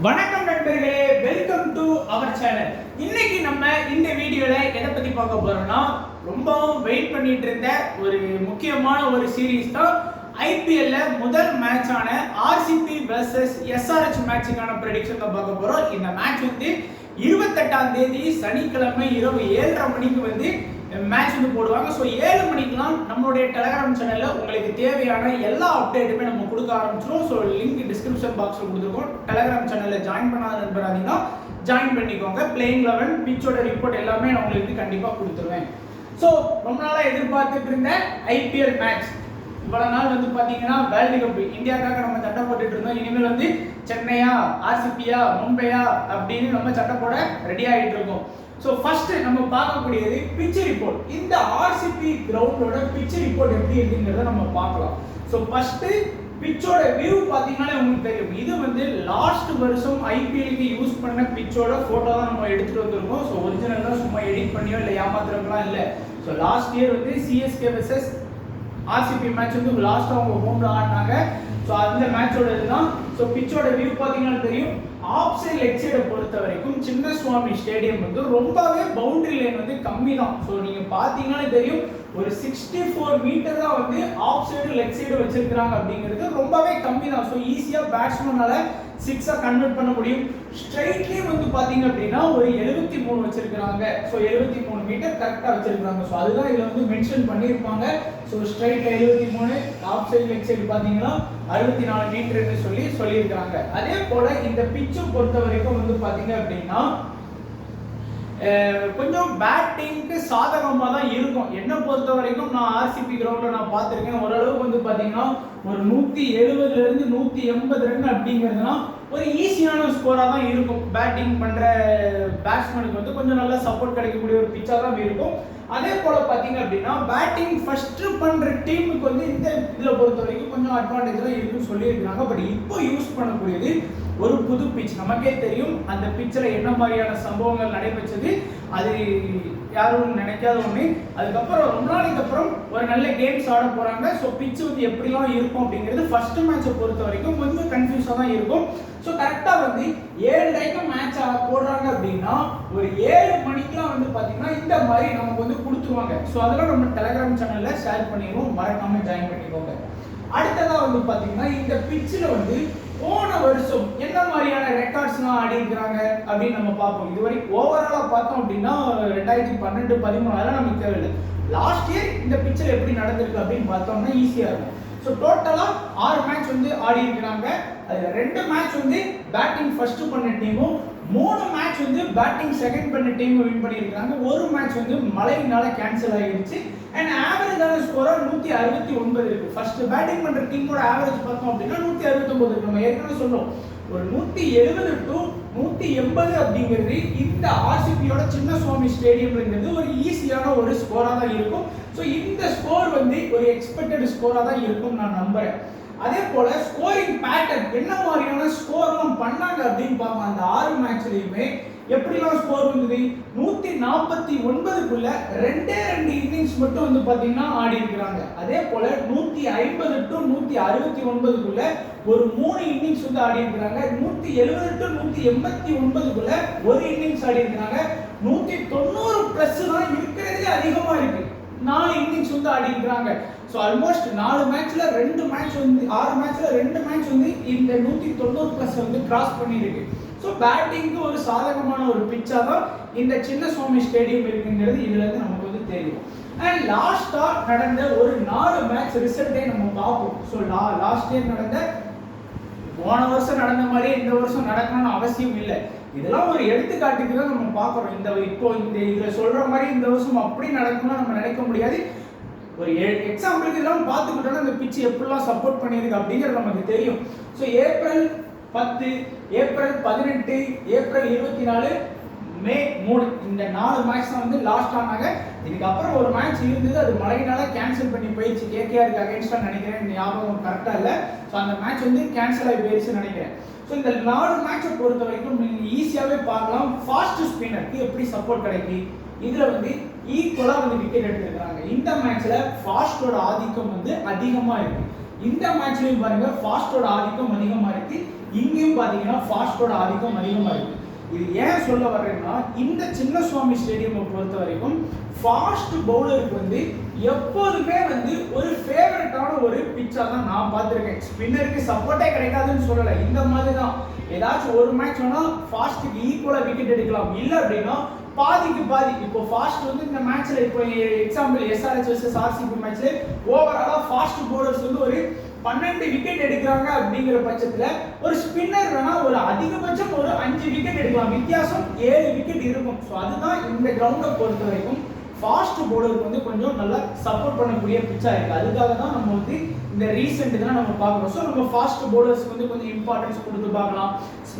வணக்கம் நண்பர்களே, welcome to our channel. இன்னைக்கு நம்ம இந்த வீடியோல எதை பத்தி பார்க்க போறோம்னா, ரொம்பவும் வெயிட் பண்ணிட்டு இருந்த ஒரு முக்கியமான ஒரு சீரீஸ் தான். ஐபிஎல்ல முதல் மேட்சான ஆர்சிபி vs எஸ்ஆர்எச் மேட்சுக்கான ப்ரெடிக்ஷன் தான் பார்க்க போறோம். இந்த மேட்ச் வந்து 28ஆம் தேதி சனிக்கிழமை இரவு 7:30 மணிக்கு மேட்ச் போடுவாங்க. ஸோ 7 மணிக்கெல்லாம் நம்மளுடைய டெலகிராம் சேனல்ல உங்களுக்கு தேவையான எல்லா அப்டேட்டுமே நம்ம கொடுக்க ஆரம்பிச்சிடும். ஸோ லிங்க் டிஸ்கிரிப்ஷன் பாக்ஸ்ல கொடுத்துருக்கோம். டெலகிராம் சேனல்ல ஜாயின் பண்ணாத நண்பர் அதிகம் ஜாயின் பண்ணிக்கோங்க. பிளேயிங் 11 பிச்சோட ரிப்போர்ட் எல்லாமே நான் உங்களுக்கு கண்டிப்பா கொடுத்துருவேன். ஸோ ரொம்ப நாளா எதிர்பார்த்துட்டு இருந்த ஐபிஎல் மேட்ச் இவ்வளவு நாள் பாத்தீங்கன்னா வேர்ல்டு கப் இந்தியாவுக்காக நம்ம சட்டை போட்டுட்டு இருந்தோம். இனிமேல் சென்னையா ஆர்சிபியா மும்பையா அப்படின்னு நம்ம சட்டை போட ரெடி ஆகிட்டு இருக்கோம். ஸோ ஃபர்ஸ்ட் நம்ம பார்க்கக்கூடியது பிச் ரிப்போர்ட். இந்த ஆர்சிபி கிரவுண்டோட பிச் ரிப்போர்ட் எப்படி இருக்குங்கிறத நம்ம பார்க்கலாம். ஸோ ஃபர்ஸ்ட் பிச்சோட வியூ பார்த்தீங்கன்னா உங்களுக்கு தெரியும். இது லாஸ்ட் வருஷம் ஐபிஎலுக்கு யூஸ் பண்ண பிச்சோட போட்டோ தான் நம்ம எடுத்துட்டு வந்திருக்கோம். ஸோ ஒரிஜினல் தான் சும்மா எடிட் பண்ணியோ இல்லை ஏமாத்துறதுலாம் இல்லை. So last year CSK versus RCB match last அவங்க ஹோம்ல ஆடினாங்க. ஸோ அந்த மேட்சோட இதுதான். ஸோ பிச்சோட வியூ பார்த்தீங்கன்னா தெரியும். ஆஃப் சைட் லெக் சைடை பொறுத்த வரைக்கும் சின்னசுவாமி ஸ்டேடியம் ரொம்பவே பவுண்டரி லைன் கம்மி தான். ஸோ நீங்க பார்த்தீங்கன்னா தெரியும், ஒரு 64 மீட்டர் தான் ஆஃப் சைடு லெக் சைடு வச்சிருக்காங்க. அப்படிங்கிறது ரொம்பவே கம்மி தான். ஸோ ஈஸியா பேட்ஸ்மேனால 6 கன்வெர்ட் பண்ண முடியும். ஸ்ட்ரைட்லி பாத்தீங்க அப்படின்னா ஒரு 73 வச்சிருக்காங்க. ஸோ 73 மீட்டர் கரெக்டா வச்சிருக்காங்க. ஸோ அதுதான் இதுல மென்ஷன் பண்ணியிருப்பாங்க. ஸோ ஸ்ட்ரைட்ல 73, ஆஃப் சைடு லெக் சைடு பாத்தீங்கன்னா 64 மீட்டர்னு சொல்லியிருக்காங்க. அதே போல இந்த பிச்சை பொறுத்த வரைக்கும் பாத்தீங்க அப்படின்னா கொஞ்சம் பேட்டிங்க்கு சாதகமாக தான் இருக்கும். என்ன பொறுத்த வரைக்கும் நான் ஆர்சிபி கிரவுண்ட்ல நான் பார்த்துருக்கேன். ஓரளவுக்கு பாத்தீங்கன்னா ஒரு 170 இருந்து 180 ரன் அப்படிங்கிறதுனா ஒரு ஈஸியான ஸ்கோரா தான் இருக்கும். பேட்டிங் பண்ற பேட்ஸ்மேனுக்கு கொஞ்சம் நல்ல சப்போர்ட் கிடைக்கக்கூடிய ஒரு பிச்சா தான் இருக்கும். அதே போல பாத்தீங்க அப்படின்னா பேட்டிங் ஃபர்ஸ்ட் பண்ற டீமுக்கு இந்த இதுல பொறுத்த வரைக்கும் கொஞ்சம் அட்வான்டேஜ் தான் இருக்குன்னு சொல்லியிருக்காங்க. பட் இப்போ யூஸ் பண்ணக்கூடியது ஒரு புது பிச். நமக்கே தெரியும் அந்த பிச்சில் என்ன மாதிரியான சம்பவங்கள் நடைபெற்றது. அது யாரும் நினைக்காத ஒண்ணு. அதுக்கப்புறம் ரொம்ப நாளைக்கு அப்புறம் ஒரு நல்ல கேம்ஸ் ஆட போறாங்க. ஸோ பிச் எப்படிலாம் இருக்கும் அப்படிங்கிறது ஃபர்ஸ்ட் மேட்சை பொறுத்த வரைக்கும் கொஞ்சம் கன்ஃபியூஸா தான் இருக்கும். ஸோ கரெக்டா 7:30 மேட்ச் போடுறாங்க அப்படின்னா ஒரு 7 மணிக்கெல்லாம் பாத்தீங்கன்னா இந்த மாதிரி நமக்கு கொடுத்துருவாங்க. ஸோ அதெல்லாம் நம்ம டெலகிராம் சேனல்ல ஷேர் பண்ணிடுவோம். மறக்காம ஜாயின் பண்ணிக்கோங்க. அடுத்ததா பாத்தீங்கன்னா இந்த பிச்சில் போன வருஷம் என்ன மாதிரியான ரெக்கார்ட்ஸ்லாம் ஆடி இருக்கிறாங்க அப்படின்னு நம்ம பார்ப்போம். இதுவரை ஓவராலா பார்த்தோம் அப்படின்னா 2012, 13 அதெல்லாம் நமக்கு தேவையில்லை. லாஸ்ட் இயர் இந்த பிச்சர் எப்படி நடந்திருக்கு அப்படின்னு பார்த்தோம்னா ஈஸியா இருக்கும். ஸோ டோட்டலா 6 மேட்ச் ஆடி இருக்கிறாங்க. அதுல 2 மேட்ச் பேட்டிங் ஃபர்ஸ்ட் பண்ண டீமும் 3 மேட்ச் பேட்டிங் செகண்ட் பண்ண டீமும் வின் பண்ணியிருக்காங்க. ஒரு மேட்ச் மழையினால கேன்சல் ஆகிடுச்சு. அண்ட் ஆவரேஜான ஸ்கோரா 169 இருக்கு. ஃபர்ஸ்ட் பேட்டிங் பண்ற டீமோட ஆவரேஜ் பார்த்தோம் அப்படின்னா 169 இருக்கு. நம்ம ஏற்கனவே சொன்னோம் ஒரு 170 to 180 அப்படிங்கிறது இந்த ஆர்சிபியோட சின்னசுவாமி ஸ்டேடியம்ங்கிறது ஒரு ஈஸியான ஒரு ஸ்கோரா தான் இருக்கும். ஸோ இந்த ஸ்கோர் ஒரு எக்ஸ்பெக்டட் ஸ்கோரா தான் இருக்கும் நான் நம்புறேன். அதே போல ஸ்கோரிங் பேட்டர்ன் என்ன மாதிரியான ஸ்கோர்லாம் பண்ணாங்க அப்படின்னு பார்க்கலாம். அந்த 6 மேட்ச்லயுமே எப்படிலாம் ஸ்கோர் 149க்குள்ள 2 இன்னிங்ஸ் மட்டும் பாத்தீங்கன்னா ஆடி இருக்கிறாங்க. அதே போல 150 to 169க்குள்ள ஒரு 3 இன்னிங்ஸ் ஆடி இருக்கிறாங்க. 170 to 189க்குள்ள ஒரு இன்னிங்ஸ் ஆடி இருக்கிறாங்க. 190 பிளஸ் தான் இருக்கிறதே அதிகமா இருக்கு. 4 இன்னிங்ஸ் ஆடி இருக்கிறாங்க. ஸோ ஆல்மோஸ்ட் 4 மேட்ச்ல 2 மேட்ச் 6 மேட்ச்ல 2 மேட்ச் இந்த 190 பிளஸ் கிராஸ் பண்ணியிருக்கு. ஸோ பேட்டிங்க்கு ஒரு சாதகமான ஒரு பிச்சா தான் இந்த சின்னசுவாமி ஸ்டேடியம் இருக்குங்கிறது இதுல இருந்து நமக்கு தெரியும். அண்ட் லாஸ்டா நடந்த ஒரு 4 மேட்ச் ரிசல்ட்டே நம்ம பார்ப்போம். ஸோ லாஸ்ட் இயர் நடந்த போன வருஷம் நடந்த மாதிரி இந்த வருஷம் நடக்கணும்னு அவசியம் இல்லை. இதெல்லாம் ஒரு எடுத்துக்காட்டுக்கு தான் நம்ம பார்க்குறோம். இப்போ இதுல சொல்ற மாதிரி இந்த வருஷம் அப்படி நடக்கணும்னு நம்ம நினைக்க முடியாது. ஒரு எக்ஸாம்பிளுக்கு இதெல்லாம் பார்த்துக்கிட்டோம்னா அந்த பிச் எப்படிலாம் சப்போர்ட் பண்ணியிருக்கு அப்படிங்கிறது நமக்கு தெரியும். ஸோ ஏப்ரல் 10, ஏப்ரல் 18, ஏப்ரல் 24, மே 3 இந்த 4 மேட்ச் தான் லாஸ்ட் ஆனாங்க. இதுக்கப்புறம் ஒரு மேட்ச் இருந்தது, அது மழையினால கேன்சல் பண்ணி போயிடுச்சு. கேகேஆருக்கு அகைன்ஸ்டா நினைக்கிறேன், இந்த ஞாபகம் கரெக்டா இல்லை. ஸோ அந்த மேட்ச் கேன்சல் ஆகி போயிடுச்சுன்னு நினைக்கிறேன். ஸோ இந்த 4 மேட்சை பொறுத்த வரைக்கும் நீங்க ஈஸியாவே பார்க்கலாம் ஃபாஸ்ட் ஸ்பின்னருக்கு எப்படி சப்போர்ட் கிடைக்கும். இதுல ஈக்குவலா விக்கெட் எடுத்திருக்காங்க. இந்த மேட்ச்ல ஃபாஸ்டோட ஆதிக்கம் அதிகமா இருக்கு. இந்த மேட்ச்லயும் பாருங்க ஃபாஸ்டோட ஆதிக்கம் அதிகமா இருக்கு, இங்கேயும் பாத்தீங்கன்னா ஃபாஸ்டோட ஆதிக்கம் அதிகமா இருக்கு. இது ஏன் சொல்ல வர்றேன்னா, இந்த சின்னசுவாமி ஸ்டேடியம் பொறுத்த வரைக்கும் ஃபாஸ்ட் பவுலருக்கு வந்து எப்போதுமே வந்து ஒரு ஃபேவரட்டான ஒரு பிச்சா தான் நான் பார்த்துருக்கேன். ஸ்பின்னருக்கு சப்போர்ட்டே கிடைக்காதுன்னு சொல்லலை, இந்த மாதிரி தான் ஏதாச்சும் ஒரு மேட்ச் வேணா ஃபாஸ்ட்டுக்கு ஈக்குவலா விக்கெட் எடுக்கலாம், இல்லை அப்படின்னா பாதிக்கு பாதி. இப்போ ஃபாஸ்ட் வந்து இந்த மேட்ச்ல இப்போ எக்ஸாம்பிள் எஸ்ஆர்எச் வர்சஸ் ஆர்சிபி மேட்ச்ல ஓவராலா ஃபாஸ்ட் பவுலர்ஸ் வந்து ஒரு 12 விக்கெட் எடுக்கிறாங்க அப்படிங்கிற பட்சத்துல ஒரு ஸ்பின்னர் வேணா ஒரு அதிகபட்சம் ஒரு 5 விக்கெட் எடுக்கலாம், வித்தியாசம் 7 விக்கெட் இருக்கும். ஸோ அதுதான் இந்த கிரவுண்டை பொறுத்த வரைக்கும் ஃபாஸ்ட் பவுலருக்கு வந்து கொஞ்சம் நல்லா சப்போர்ட் பண்ணக்கூடிய பிச்சா இருக்கு. அதுக்காக தான் நம்ம வந்து இந்த ரீசெண்ட் இதெல்லாம் நம்ம பார்க்குறோம். ஸோ நம்ம ஃபாஸ்ட் பவுலர்ஸ்க்கு வந்து கொஞ்சம் இம்பார்ட்டன்ஸ் கொடுத்து பார்க்கலாம்.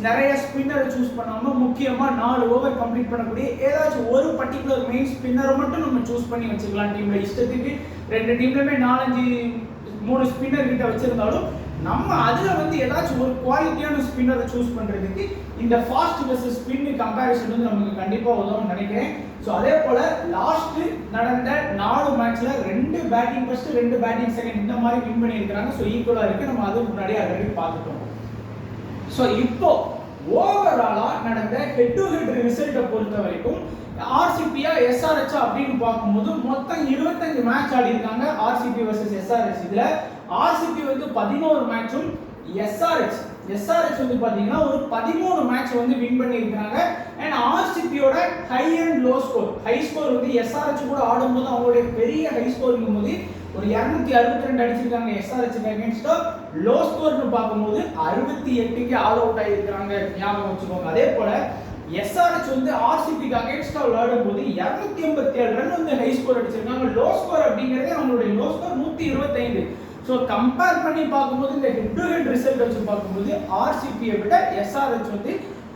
நிறைய ஸ்பின்னரை சூஸ் பண்ணாம முக்கியமாக 4 ஓவர் கம்ப்ளீட் பண்ணக்கூடிய ஏதாச்சும் ஒரு பர்டிகுலர் மெயின் ஸ்பின்னரை மட்டும் நம்ம சூஸ் பண்ணி வச்சுக்கலாம். டீம்ல இஷ்டத்துக்கு 2 டீம்லயுமே 4-5-3 ஸ்பின்னர் கிட்ட வச்சிருந்தாலும் நம்ம அதுல வந்து ஏதாச்சும் ஒரு குவாலிட்டியான ஸ்பின்னரை சூஸ் பண்றதுக்கு இந்த ஃபாஸ்ட் வெர்சஸ் ஸ்பின் கம்பேரிசன் வந்து நமக்கு கண்டிப்பா உதவும் நினைக்கிறேன். ஸோ அதே போல லாஸ்ட் நடந்த 4 மேட்ச்ல 2 பேட்டிங் ஃபர்ஸ்ட் 2 பேட்டிங் செகண்ட் இந்த மாதிரி வின் பண்ணியிருக்காங்க. ஸோ ஈக்குவலா இருக்கு, நம்ம அதுக்கு முன்னாடி ஆல்ரெடி பார்த்துட்டோம். ஸோ இப்போ ஓவராலா நடந்த ஹெட் டு ஹெட் ரிசல்ட்டை பொறுத்த வரைக்கும் ஆர்சிபியா எஸ்ஆர்எச் அப்படின்னு பார்க்கும்போது மொத்தம் 25 மேட்ச் ஆடி இருக்காங்க ஆர்சிபி வர்சஸ் எஸ்ஆர்எச். இதுல ஆர்சிபி வந்து 11 மேட்சும் எஸ்ஆர்எச் வந்து பாத்தீங்கன்னா ஒரு 13 மேட்ச் வந்து வின் பண்ணியிருக்காங்க. அண்ட் ஆர்சிபியோட high and low score, high score வந்து எஸ்ஆர்எச் கூட ஆடும்போது அவங்களுடைய பெரிய ஹை ஸ்கோர்ங்கும் போது ஒரு 262 அடிச்சிருக்காங்க எஸ்ஆர்எச் அகைன்ஸ்டா. லோ ஸ்கோர்னு பார்க்கும்போது 68க்கு ஆல் அவுட் ஆகியிருக்காங்க, ஞாபகம் வச்சுக்கோங்க. அதே போல எஸ்ஆர்எச் வந்து ஆர்சிபிக்கு அகைன்ஸ்டா விளையாடும் போது 287 ரன் வந்து ஹை ஸ்கோர் அடிச்சிருக்காங்க. லோ ஸ்கோர் அப்படிங்கிறதே அவங்களுடைய லோ ஸ்கோர் 125. ஸோ கம்பேர் பண்ணி பார்க்கும்போது இந்த ஹெட் டு ஹெட் ரிசல்ட் வச்சு பார்க்கும்போது ஆர்சிபியை விட எஸ்ஆர்எச் வந்து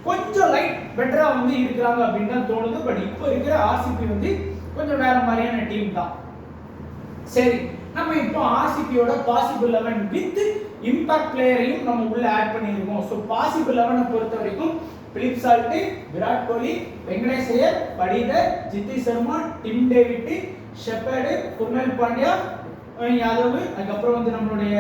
கொஞ்சம் லைட் பெட்டரா வந்து இருக்கிறாங்க அப்படின்னு தான் தோணுது. பட் இப்போ இருக்கிற ஆர்சிபி வந்து கொஞ்சம் வேற மாதிரியான டீம் தான். சரி, நம்ம இப்போ ஆர்சிபியோட பாசிபிள் 11 வித் இம்பாக்ட் பிளேயரையும் நம்ம உள்ள ஆட் பண்ணியிருக்கோம். ஸோ பாசிபிள் 11 பொறுத்த வரைக்கும் Philip Salt, Virat Kohli, Venkatesh Iyer, Patidar, Jitesh Sharma, Tim David, Shepherd, Krunal Pandya, Yadav, அதுக்கப்புறம் வந்து நம்மளுடைய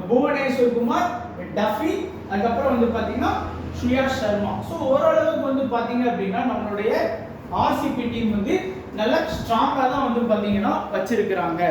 புவனேஸ்வர் குமார், டஃபி, அதுக்கப்புறம் வந்து பாத்தீங்கன்னா ஸ்ரேயா சர்மா. ஸோ ஓரளவுக்கு வந்து பாத்தீங்க அப்படின்னா நம்மளுடைய ஆர்சிபி டீம் வந்து நல்ல ஸ்ட்ராங்கா தான் வந்து பாத்தீங்கன்னா வச்சிருக்கிறாங்க.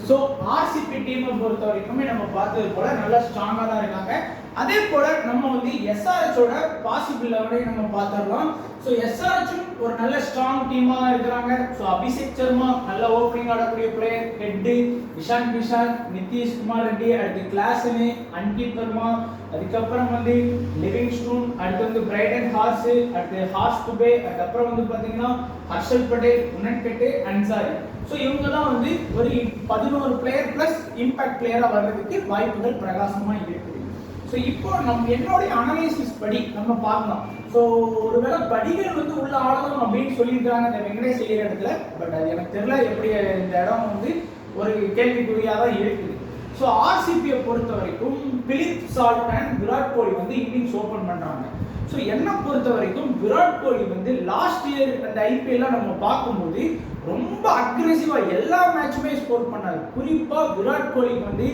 ஸோ ஆர்சிபி டீமை பொறுத்த வரைக்குமே நம்ம பார்த்தது போல நல்லா ஸ்ட்ராங்கா தான் இருக்காங்க. அதே போல நம்ம வந்து எஸ்ஆர்எச்சோட பாசிபிள் லெவலையும் நம்ம பார்த்துடலாம். ஸோ எஸ்ஆர்எச்சும் ஒரு நல்ல ஸ்ட்ராங் டீமா இருக்கிறாங்க. ஸோ அபிஷேக் சர்மா நல்ல ஓப்பனிங் ஆடக்கூடிய பிளேயர், ஹெட்டு இஷான் கிஷான், நிதிஷ் குமார் ரெட்டி, அடுத்து கிளாசனு, அன்கித் வர்மா, அதுக்கப்புறம் வந்து லிவிங்ஸ்டோன், அடுத்து வந்து பிரைடன் ஹார்ஸ், அடுத்து ஹார்ஸ் துபே, அதுக்கப்புறம் வந்து பார்த்தீங்கன்னா ஹர்ஷல் பட்டேல், உனன்கட்டு, அன்சாரி. ஸோ இவங்க தான் வந்து ஒரு 11 பிளேயர் பிளஸ் இம்பாக்ட் பிளேயரா வர்றதுக்கு வாய்ப்புகள் பிரகாசமா இருக்குது. ஸோ இப்போ நம்ம என்னுடைய அனலைசிஸ் படி நம்ம பார்க்கலாம். ஸோ ஒருவேளை படிகள் வந்து உள்ள ஆடலாம் அப்படின்னு சொல்லியிருக்காங்க இந்த வெங்கடேஷ் ஐயர் இடத்துல. பட் அது எனக்கு தெரியல, எப்படி இந்த இடம் வந்து ஒரு கேள்விக்குறியாக தான் இருக்குது. ஸோ ஆர்சிபியை பொறுத்த வரைக்கும் Philip salt and Virat Kohli வந்து இன்னிங்ஸ் ஓப்பன் பண்றாங்க. ஸோ என்னை பொறுத்த வரைக்கும் விராட் கோலி வந்து லாஸ்ட் இயர் அந்த ஐபிஎல்லாம் நம்ம பார்க்கும்போது ரொம்ப அக்ரெசிவா எல்லா மேட்சுமே ஸ்கோர் பண்ணாரு. குறிப்பா விராட் கோலிக்கு வந்து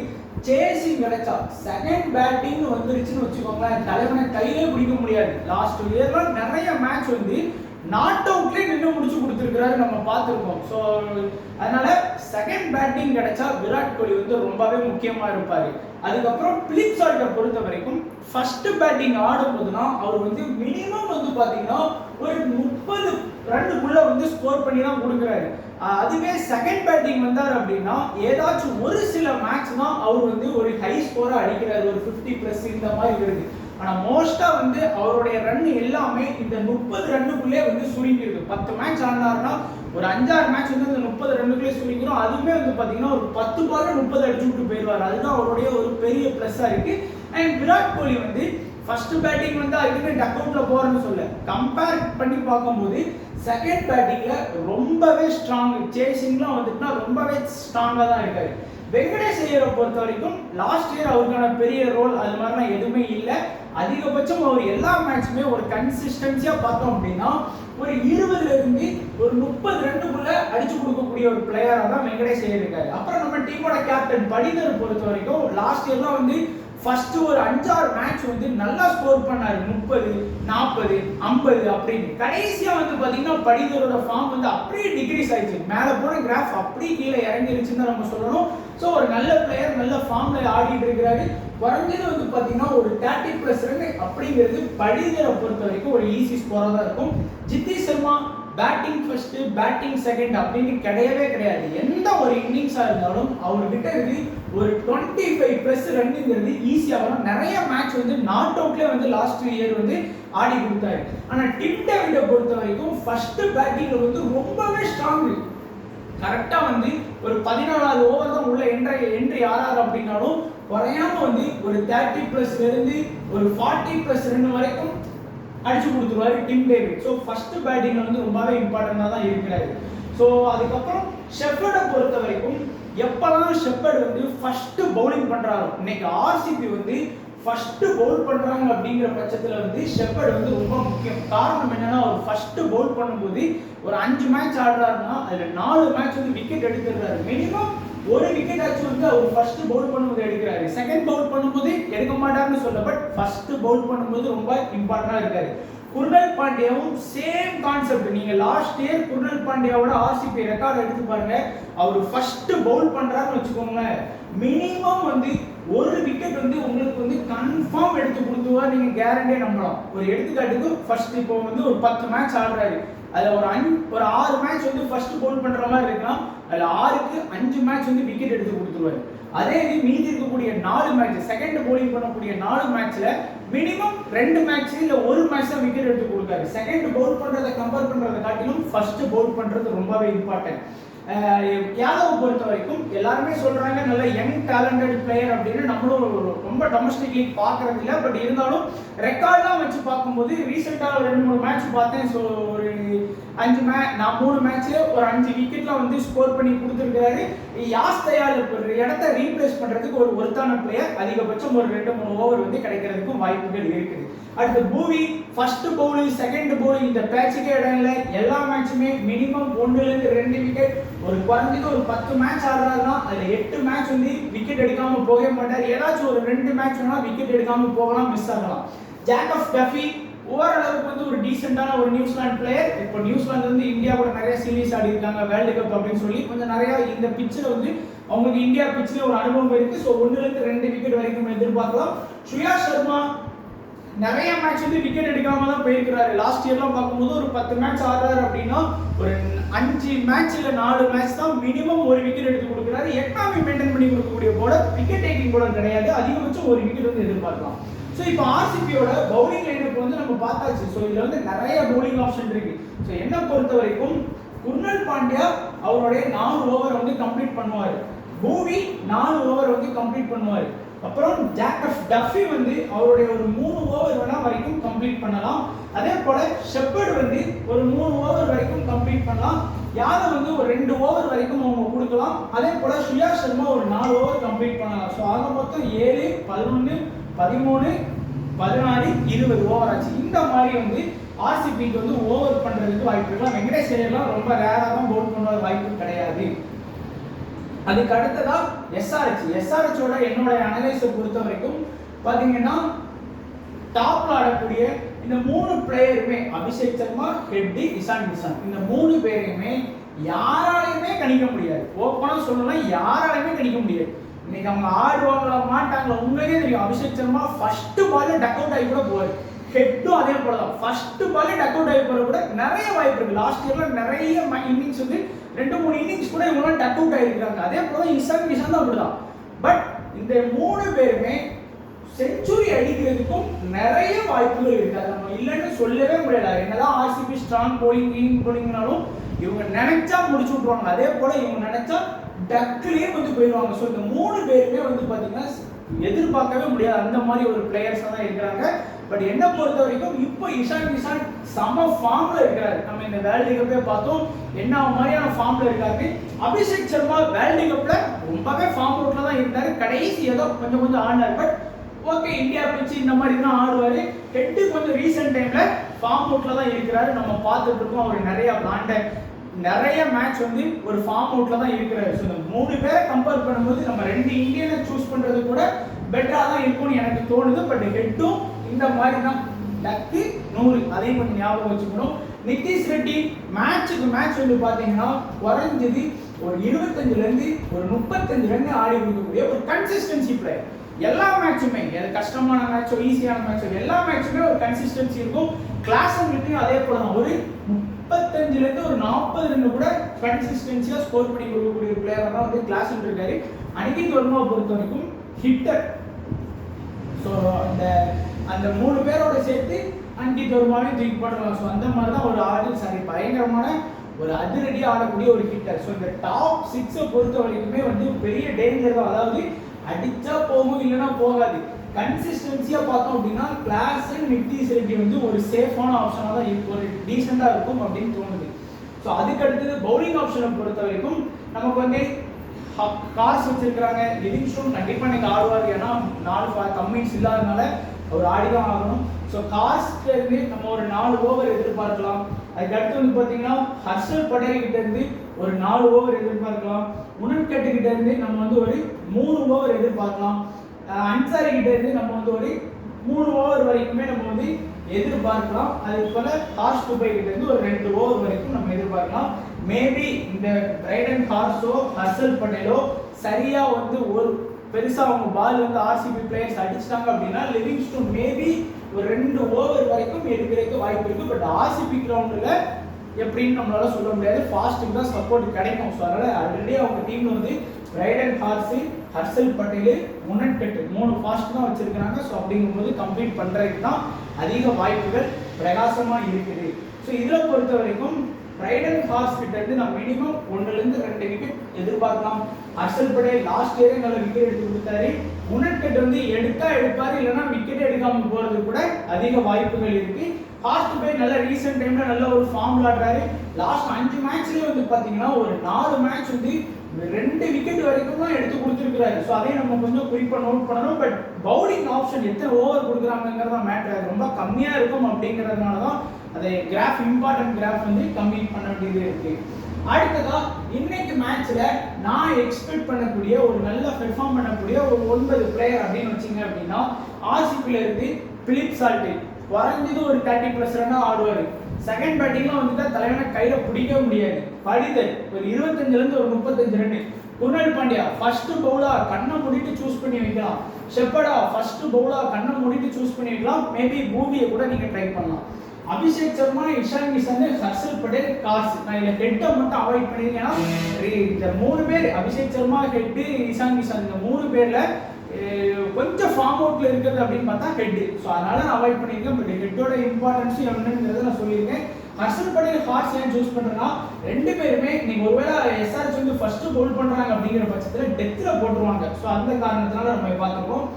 சேசிங் கிடைச்சா செகண்ட் பேட்டிங் வந்துருச்சுன்னு வச்சுக்கோங்களேன், தலைவனை கையிலே பிடிக்க முடியாது. லாஸ்ட் இயர்ல நிறைய மேட்ச் வந்து நாட் அவுட்லேயே நின்று முடிச்சு கொடுத்துருக்கிறாரு, நம்ம பார்த்துருக்கோம். ஸோ அதனால செகண்ட் பேட்டிங் கிடைச்சா விராட் கோலி வந்து ரொம்பவே முக்கியமா இருப்பாரு. அதுக்கப்புறம் பிலிப் சால்ட்டை பொறுத்த வரைக்கும் ஃபர்ஸ்ட் பேட்டிங் ஆடும்போதுனா அவர் வந்து மினிமம் வந்து பாத்தீங்கன்னா ஒரு 30 ரன்னுக்குள்ள வந்து ஸ்கோர் பண்ணி தான் கொடுக்குறாரு. அதுவே செகண்ட் பேட்டிங் வந்தார் அப்படின்னா ஏதாச்சும் ஒரு சில மேட்ச் தான் அவர் வந்து ஒரு ஹை ஸ்கோரா அடிக்கிறாரு, ஒரு 50+ இந்த மாதிரி வருது. ஆனா மோஸ்டா வந்து அவருடைய ரன் எல்லாமே இந்த 30 ரன்னுக்குள்ளே வந்து சுருங்கிருக்கு. 10 மேட்ச் ஆனார்னா ஒரு 5-6 மேட்ச் வந்து இந்த 30 ரன்னுக்குள்ளே சுருங்கிரும். அதுவுமே வந்து பாத்தீங்கன்னா ஒரு 10 பால்ல 30 அடிச்சு விட்டு போயிடுவார். அதுதான் அவருடைய ஒரு பெரிய பிளஸ்ஸா இருக்கு. அண்ட் விராட் கோலி வந்து ஃபர்ஸ்ட் பேட்டிங் வந்து அதுக்கு டக் அவுட்ல போறேன்னு சொல்ல, கம்பேர் பண்ணி பார்க்கும்போது செகண்ட் பேட்டிங்ல ரொம்பவே ஸ்ட்ராங், சேசிங்லாம் வந்துட்டுனா ரொம்பவே ஸ்ட்ராங்கா தான் இருக்காரு. வெங்கடேஷ் ஐயரை பொறுத்த வரைக்கும் லாஸ்ட் இயர் அவருக்கான பெரிய ரோல் அது மாதிரிலாம் எதுவுமே இல்லை. அதிகபட்சம் அவர் எல்லா மேட்சுமே ஒரு கன்சிஸ்டன்சியா பார்த்தோம் அப்படின்னா ஒரு 20ல இருந்து ஒரு 30 ரன்னுக்குள்ள அடிச்சு கொடுக்கக்கூடிய ஒரு பிளேயரா தான் வெங்கடேஷ் ஐயர் இருக்காரு. அப்புறம் நம்ம டீமோட கேப்டன் படிதர் பொறுத்த வரைக்கும் லாஸ்ட் இயர்லாம் வந்து ஃபர்ஸ்ட் ஒரு 5-6 மேட்ச் வந்து நல்லா ஸ்கோர் பண்ணாரு, 30, 40, 50 அப்படின்னு. கடைசியா வந்து பாத்தீங்கன்னா படிதரோட ஃபார்ம் வந்து அப்படியே டிக்ரீஸ் ஆயிடுச்சு. மேல போன கிராஃப் அப்படியே கீழே இறங்கிருச்சுன்னு நம்ம சொல்லணும். ஸோ ஒரு நல்ல பிளேயர், நல்ல ஃபார்ம்ல ஆடிட்டு இருக்கிறாரு. குறைஞ்சது வந்து பாத்தீங்கன்னா ஒரு 30+ ரன் அப்படிங்கிறது படிதரை பொறுத்த வரைக்கும் ஒரு ஈஸி ஸ்கோரா தான் இருக்கும். Jitesh Sharma batting first batting second அப்படின்னு கிடையவே கிடையாது. எந்த ஒரு இன்னிங்ஸா இருந்தாலும் அவர்கிட்ட இருந்து ஒரு 25+ ரன்னுங்கிறது ஈஸியா வரும். நிறைய மேட்ச் வந்து நாட் அவுட்லயே வந்து லாஸ்ட் இயர் வந்து ஆடி கொடுத்தாரு. ஆனா டிம் டேவிட பொறுத்த வரைக்கும் ஃபர்ஸ்ட் பேட்டிங்ல வந்து ரொம்பவே ஸ்ட்ராங். கரெக்டா வந்து ஒரு 14வது ஓவர் தான் உள்ள என்ட்ரி ஆறாரு அப்படின்னாலும் குறையாம வந்து ஒரு 30+ இருந்து ஒரு 40+ ரன் வரைக்கும் அடிச்சு கொடுத்துருவாரு டிம் டேவிட். ஸோ ஃபர்ஸ்ட் பேட்டிங்ல வந்து ரொம்பவே இம்பார்ட்டண்டா தான் இருக்கிறாரு. ஸோ அதுக்கப்புறம் ஷெப்பர்டை பொறுத்த வரைக்கும் எப்பெல்லாம் ஷெப்பர்ட் வந்து ஃபர்ஸ்ட் பவுலிங் பண்றாரோ, இன்னைக்கு ஆர்சிபி வந்து ஃபர்ஸ்ட் பவுல் பண்றாங்க அப்படிங்கிற பட்சத்துல வந்து ஷெப்பர்ட் வந்து ரொம்ப முக்கியம். காரணம் என்னன்னா அவர் ஃபர்ஸ்ட் பவுல் பண்ணும்போது ஒரு 5 மேட்ச் ஆடுறாருன்னா அதுல 4 மேட்ச் வந்து விக்கெட் எடுத்துடுறாரு. மினிமம் ஒரு விக்கெட் ஆச்சு வந்து அவர் ஃபர்ஸ்ட் பவுல் பண்ணும்போது எடுக்கிறாரு. செகண்ட் பவுல் பண்ணும்போது எடுக்க மாட்டாருன்னு சொல்ல, பட் ஃபர்ஸ்ட் பவுல் பண்ணும்போது ரொம்ப இம்பார்ட்டண்டா இருக்காரு. குர்னல் பாண்டியாவும் சேம் கான்செப்ட். நீங்க லாஸ்ட் இயர் குர்னல் பாண்டியாவோட ஆர்சிபி ரெக்கார்ட் எடுத்து பாருங்க. அவர் ஃபர்ஸ்ட் பவுல் பண்றாருன்னு வச்சுக்கோங்களேன், மினிமம் வந்து ஒரு விக்கெட் வந்து உங்களுக்கு வந்து கன்ஃபார்ம் எடுத்து கொடுத்துவா, நீங்க கேரண்டியா நம்பலாம். ஒரு எடுத்துக்காட்டுக்கு ஃபர்ஸ்ட் இப்போ வந்து ஒரு 10 மேட்ச் ஆடுறாரு, அதுல ஒரு 6 மேட்ச் வந்து ஃபர்ஸ்ட் பவுல் பண்ற மாதிரி இருக்கலாம், அதுல 6க்கு 5 மேட்ச் வந்து விக்கெட் எடுத்து கொடுத்துருவாரு. அதே இது மீதி இருக்கக்கூடிய 4 மேட்ச் செகண்ட் பவுலிங் பண்ணக்கூடிய 4 மேட்ச்ல மினிமம் 2 மேட்ச் இல்ல ஒரு மேட்ச் தான் விக்கெட் எடுத்து கொடுக்காரு. செகண்ட் பவுல் பண்றதை கம்பேர் பண்றதை காட்டிலும் ஃபர்ஸ்ட் பவுல் பண்றது ரொம்பவே இம்பார்ட்டன்ட். யாதவ் பொறுத்த வரைக்கும் எல்லாருமே சொல்றாங்க நல்ல யங் டேலண்டட் பிளேயர் அப்படின்னு. நம்மளும் ரொம்ப டொமஸ்டிக் லீக் பார்க்கறது இல்லை, பட் இருந்தாலும் ரெக்கார்ட்லாம் வச்சு பார்க்கும்போது ரீசெண்டாக 2-3 மேட்ச் பார்த்தேன். ஸோ ஒரு 5 மேட்ச், நான் 3 மேட்ச்ல ஒரு 5 விக்கெட்லாம் வந்து ஸ்கோர் பண்ணி கொடுத்துருக்காரு. யாஸ் தயால் ஒரு இடத்த ரீப்ளேஸ் பண்றதுக்கு ஒரு ஒருத்தான பிளேயர், அதிகபட்சம் ஒரு 2-3 ஓவர் வந்து கிடைக்கிறதுக்கும் வாய்ப்புகள் இருக்குது. அடுத்து பூவி ஃபர்ஸ்ட் பவுலிங் செகண்ட் பவுலிங் இந்த பேட்சுக்கே இடம் இல்லை. எல்லா மேட்சுமே மினிமம் 1-2 விக்கெட். ஒரு குறைஞ்சது ஒரு 10 மேட்ச் ஆடுறாருன்னா அதுல 8 மேட்ச் வந்து விக்கெட் எடுக்காம போகவே மாட்டார். ஏதாச்சும் ஒரு 2 மேட்ச் வேணா விக்கெட் எடுக்காம போகலாம், மிஸ் ஆகலாம். ஜாக்கப் டஃபி ஓரளவுக்கு வந்து ஒரு டீசென்டான ஒரு நியூசிலாந்து பிளேயர். இப்போ நியூசிலாந்து வந்து இந்தியா கூட நிறைய சீரீஸ் ஆடி இருக்காங்க, வேர்ல்டு கப் அப்படின்னு சொல்லி கொஞ்சம் நிறைய இந்த பிச்சில் வந்து அவங்களுக்கு இந்தியா பிச்சில் ஒரு அனுபவம் இருக்கு. ஸோ 1-2 விக்கெட் வரைக்கும் எதிர்பார்க்கலாம். ஸ்ரேயா சர்மா நிறைய மேட்ச் வந்து விக்கெட் எடுக்காம தான் போயிருக்கிறாரு. லாஸ்ட் இயர்லாம் பார்க்கும்போது ஒரு 10 மேட்ச் ஆடுறாரு அப்படின்னா ஒரு 5 மேட்ச் இல்ல 4 மேட்ச் தான் மினிமம் ஒரு விக்கெட் எடுத்து கொடுக்குறாரு. எக்கானமி மெயின்டைன் பண்ணி கொடுக்கக்கூடிய போலர், விக்கெட் டேக்கிங் போலர் கிடையாது. அதிகபட்சம் ஒரு விக்கெட் வந்து எதிர்பார்க்கலாம். ஸோ இப்போ ஆர்சிபியோட பவுலிங் லைனப் வந்து நம்ம பார்த்தாச்சு. ஸோ இதுல வந்து நிறைய பவுலிங் ஆப்ஷன் இருக்கு. ஸோ என்ன பொறுத்த வரைக்கும் குர்னல் பாண்டியா அவருடைய 4 ஓவர் வந்து கம்ப்ளீட் பண்ணுவார். பூவி 4 ஓவர் வந்து கம்ப்ளீட் பண்ணுவார். அப்புறம் ஜாக்கப் டஃபி வந்து அவருடைய ஒரு 3 ஓவர் வேணா வரைக்கும் கம்ப்ளீட் பண்ணலாம். அதே போல ஷெப்பர்ட் வந்து ஒரு 3 ஓவர் வரைக்கும் கம்ப்ளீட் பண்ணலாம். யாதவ் வந்து ஒரு 2 ஓவர் வரைக்கும் அவங்க கொடுக்கலாம். அதே போல ஸ்ரேயா சர்மா ஒரு 4 ஓவர் கம்ப்ளீட் பண்ணலாம். ஸோ ஆக மொத்தம் 7, 11, 13, 16, 20 ஓவர் ஆச்சு. இந்த மாதிரி வந்து ஆர்சிபிக்கு வந்து ஓவர் பண்றதுக்கு வாய்ப்பு இருக்கலாம். வெங்கடேஷ் ஐயர்லாம் ரொம்ப ரேரா தான் பவுல் பண்ணுற வாய்ப்பு கிடையாது. அதுக்கு அடுத்ததா எஸ்ஆர்எச்சோட என்னோட அனலைஸை பொறுத்த வரைக்கும் பாத்தீங்கன்னா டாப்ல ஆடக்கூடிய இந்த 3 பிளேயருமே அபிஷேக் சர்மா, ஹெட்டி, இசான் கிஷன் இந்த 3 பேரையுமே யாராலையுமே கணிக்க முடியாது. ஓப்பனா சொல்லலாம், யாராலையுமே கணிக்க முடியாது. இன்னைக்கு அவங்க ஆடுவாங்களா மாட்டாங்களா உங்களுக்கே தெரியும். அபிஷேக் சர்மா ஃபர்ஸ்ட் பால்ல டக் அவுட் ஆகி கூட போவாரு. ஹெட்டும் அதே போலதான் ஃபர்ஸ்ட் பால்ல டக் அவுட் ஆகி போற கூட நிறைய வாய்ப்பு இருக்கு. லாஸ்ட் இயர்ல நிறைய இன்னிங்ஸ் வந்து 2-3 இன்னிங்ஸ் கூட இவங்க டக் அவுட் ஆகிருக்காங்க. அதே போல இசான் கிஷன் தான் அப்படிதான். பட் இந்த 3 பேருமே செஞ்சுரி அடிக்கிறதுக்கும் நிறைய வாய்ப்புகள் இருக்கு. அது நம்ம இல்லைன்னு சொல்லவே முடியாது. என்னதான் ஆர்சிபி ஸ்ட்ராங் போலிங்னாலும் இவங்க நினைச்சா முடிச்சு விட்டுருவாங்க. அதே போல இவங்க நினைச்சா டக்குலயே வந்து போயிடுவாங்க. ஸோ இந்த 3 பேருமே வந்து பாத்தீங்கன்னா எதிர்பார்க்கவே முடியாது. அந்த மாதிரி ஒரு பிளேயர்ஸ் தான் இருக்கிறாங்க. பட் என்ன பொறுத்த வரைக்கும் இப்போ இஷான் கிஷான் சம ஃபார்ம்ல இருக்கிறாரு. நம்ம இந்த வேர்ல்டு கப்பே பார்த்தோம் என்ன மாதிரியான ஃபார்ம்ல இருக்காரு. அபிஷேக் சர்மா வேர்ல்டு கப்ல ரொம்பவே ஃபார்ம் அவுட்ல தான் இருந்தாரு. கடைசி ஏதோ கொஞ்சம் ஆடினார். பட் ஓகே, இந்தியா பிச்சு இந்த மாதிரி தான் ஆடுவாரு. ஹெட்டு கொஞ்சம் ரீசெண்ட் டைம்ல ஃபார்ம் அவுட்ல தான் இருக்கிறாரு. நம்ம பார்த்துட்டு இருக்கோம் அவர் நிறைய மேட்ச் வந்து ஒரு ஃபார்ம் அவுட்ல தான் இருக்கிறாரு. ஸோ இந்த 3 பேரை கம்பேர் பண்ணும்போது நம்ம 2 இந்தியனை சூஸ் பண்றது கூட பெட்டரா தான் இருக்கும்னு எனக்கு தோணுது. பட் ஹெட்டும் இந்த மாதிரி தான் லக்கு 100 அதையும் கொஞ்சம் ஞாபகம் வச்சுக்கணும். நிதிஷ் ரெட்டி மேட்சுக்கு மேட்ச் வந்து பார்த்தீங்கன்னா குறைஞ்சது ஒரு 25ல இருந்து ஒரு 35 ரன் ஆடி கொடுக்கக்கூடிய ஒரு கன்சிஸ்டன்சி பிளேயர். எல்லா மேட்சுமே கஷ்டமான மேட்சோ ஈஸியான மேட்சோ எல்லா மேட்சுமே ஒரு கன்சிஸ்டன்சி இருக்கும். கிளாஸ் கிட்டையும் அதே போல தான் ஒரு 35ல இருந்து ஒரு 40 ரன் கூட கன்சிஸ்டன்சியா ஸ்கோர் பண்ணி கொடுக்கக்கூடிய ஒரு பிளேயர் தான் வந்து கிளாஸ் இருக்காரு. அனிகித் வர்மாவை பொறுத்த வரைக்கும் ஹிட்டர். ஸோ அந்த 3 பேரோட சேர்த்து அனிகித் வர்மாவையும் தூக்கி போடலாம். ஸோ அந்த மாதிரி தான் ஒரு பயங்கரமான ஒரு அதிரடியாக ஆடக்கூடிய ஒரு ஹிட்டர். ஸோ இந்த டாப் 6 பொறுத்த வரைக்குமே வந்து பெரிய டேஞ்சர் தான். அதாவது அடிச்சா போகும் இல்லைன்னா போகாது. கன்சிஸ்டன்சியா பார்த்தோம் அப்படின்னா கிளாஸ் அண்ட் நிதிஷ் ரெட்டி வந்து ஒரு சேஃபான ஆப்ஷனாக தான் இருக்கும், ஒரு டீசெண்டாக இருக்கும் அப்படின்னு தோணுது. ஸோ அதுக்கு அடுத்தது பவுலிங் ஆப்ஷனை பொறுத்த வரைக்கும் நமக்கு வந்து கார்ஸ் வச்சிருக்கிறாங்க. லிவிங்ஸ்டோன் கண்டிப்பாக எனக்கு ஆடுவார், ஏன்னா 4 கம்மின்ஸ் இல்லாதனால அவர் ஆடிதான் ஆகணும். ஸோ கார்ஸ்ல இருந்து நம்ம ஒரு 4 ஓவர் எதிர்பார்க்கலாம். அதுக்கு அடுத்து வந்து பார்த்தீங்கன்னா ஹர்ஷல் பட்டேல் கிட்ட இருந்து ஒரு 4 ஓவர் எதிர்பார்க்கலாம். முனன்கட்டு கிட்ட இருந்து நம்ம வந்து ஒரு 3 ஓவர் எதிர்பார்க்கலாம். அன்சாரி கிட்ட இருந்து நம்ம வந்து ஒரு 3 ஓவர் வரைக்குமே நம்ம வந்து எதிர்பார்க்கலாம். அதே போல ஹார்ஷ் துபை கிட்ட இருந்து ஒரு 2 ஓவர் வரைக்கும் நம்ம எதிர்பார்க்கலாம். மேபி இந்த பிரைடன் ஹார்ஸோ ஹர்ஷல் பட்டேலோ சரியா வந்து ஒரு பெருசா அவங்க பால் வந்து ஆர்சிபி பிளேயர்ஸ் அடிச்சிட்டாங்க அப்படின்னா லிவிங்ஸ்டோன் மேபி ஒரு 2 ஓவர் வரைக்கும் எடுக்கிறதுக்கு வாய்ப்பு இருக்கு. பட் ஆர்சிபி கிரவுண்ட்ல எப்படின்னு நம்மளால சொல்ல முடியாது. ஃபாஸ்ட்டுக்கு தான் சப்போர்ட் கிடைக்கும். ஸோ அதனால ஆல்ரெடி அவங்க டீம் வந்து Brydon Carse Harshal Patel Unadkat 3 fast தான் வச்சிருக்கிறாங்க. ஸோ அப்படிங்கும்போது கம்ப்ளீட் பண்றதுக்கு தான் அதிக வாய்ப்புகள் பிரகாசமா இருக்குது. ஸோ இதில் பொறுத்த வரைக்கும் பிரைடன் ஹார்ஸ் கிட்ட இருந்து நான் மினிமம் 1லேருந்து 2 விக்கெட் எதிர்பார்க்கலாம். ஹர்ஷல் பட்டேல் லாஸ்ட் இயரே நல்ல விக்கெட் எடுத்து கொடுத்தாரு. முனன்கட் வந்து எடுப்பாரு, இல்லைன்னா விக்கெட் எடுக்காம போறது கூட அதிக வாய்ப்புகள் இருக்கு. ஹார்ஸ் பை நல்ல ரீசெண்ட் டைம்ல நல்ல ஒரு ஃபார்ம் ஆடுறாரு. லாஸ்ட் 5 மேட்ச்லயே வந்து பாத்தீங்கன்னா ஒரு 4 மேட்ச் வந்து 2 விக்கெட் வரைக்கும் தான் எடுத்து கொடுத்துருக்காரு. ஸோ அதையும் நம்ம கொஞ்சம் குறிப்பா நோட் பண்ணணும். பட் பவுலிங் ஆப்ஷன் எத்தனை ஓவர் கொடுக்குறாங்கிறதா மேட்டர், ரொம்ப கம்மியா இருக்கும் அப்படிங்கிறதுனால தான் அதை இம்பார்ட்டன்ட் கிராஃப் வந்து கம்ப்ளீட் பண்ண வேண்டியது இருக்கு. அடுத்ததா இன்னைக்கு மேட்ச்ல நான் எக்ஸ்பெக்ட் பண்ணக்கூடிய ஒரு நல்ல பெர்ஃபார்ம் பண்ணக்கூடிய ஒரு 9 பிளேயர் அப்படின்னு வச்சிங்க அப்படின்னா ஆர்சிபில இருந்து பிலிப் சால்ட் குறைஞ்சது ஒரு 30+ ரன்னா ஆடுவாரு. செகண்ட் பேட்டிங்லாம் வந்துட்டா தலைவனை கையில பிடிக்க முடியாது. படிதல் ஒரு 25ல இருந்து ஒரு 35 ரன். குர்னல் பாண்டியா ஃபர்ஸ்ட் பவுலா கண்ணை மூடிட்டு சூஸ் பண்ணி வைக்கலாம். ஷெப்பர்டா ஃபர்ஸ்ட் பவுலா கண்ணை மூடிட்டு சூஸ் பண்ணி வைக்கலாம். மேபி பூவியை கூட நீங்க ட்ரை பண்ணலாம். அபிஷேக் சர்மா, இஷான் கிஷன், ஹர்ஷல் பட்டேல், கார்ஸ். நான் இதில் ஹெட்டை மட்டும் அவாய்ட் பண்ணிருக்கேன்னா இந்த 3 பேர் அபிஷேக் சர்மா, ஹெட்டு, இஷான் கிஷன் இந்த 3 பேர்ல கொஞ்சம் ஃபார்ம் அவுட்ல இருக்கிறது அப்படின்னு பார்த்தா ஹெட். ஸோ அதனால நான் அவாய்ட் பண்ணியிருக்கேன். பட் ஹெட்டோட இம்பார்ட்டன்ஸ் என்னங்கிறத நான் சொல்லியிருக்கேன். ஹர்ஷல் பட்டேல் ஹார்ஸ் ஏன் சூஸ் பண்றேன்னா 2 பேருமே நீங்க ஒருவேளை எஸ்ஆர்எச் வந்து ஃபர்ஸ்ட் பவுல் பண்றாங்க அப்படிங்கிற பட்சத்தில் டெத்ல போட்டுருவாங்க. ஸோ அந்த காரணத்தினால நம்ம பார்த்துருக்கோம்.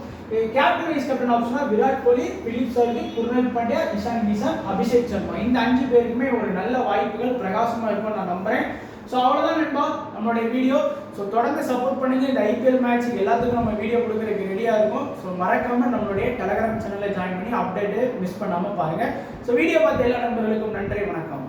Captain vice captain ஆப்ஷனா Virat Kohli, Philip salt, Krunal Pandya, Ishan Kishan, Abhishek Sharma இந்த 5 பேருக்குமே ஒரு நல்ல வாய்ப்புகள் பிரகாசமா இருக்கும் நான் நம்புறேன். ஸோ அவ்வளோதான் நண்பா நம்மளுடைய வீடியோ. ஸோ தொடர்ந்து சப்போர்ட் பண்ணுங்க. இந்த ஐபிஎல் மேட்ச் எல்லாத்துக்கும் நம்ம வீடியோ கொடுக்குறதுக்கு ரெடியாக இருக்கும். ஸோ மறக்காம நம்மளுடைய டெலகிராம் சேனலில் ஜாயின் பண்ணி அப்டேட்டு மிஸ் பண்ணாமல் பாருங்க. ஸோ வீடியோ பார்த்த எல்லா நண்பர்களுக்கும் நன்றி, வணக்கம்.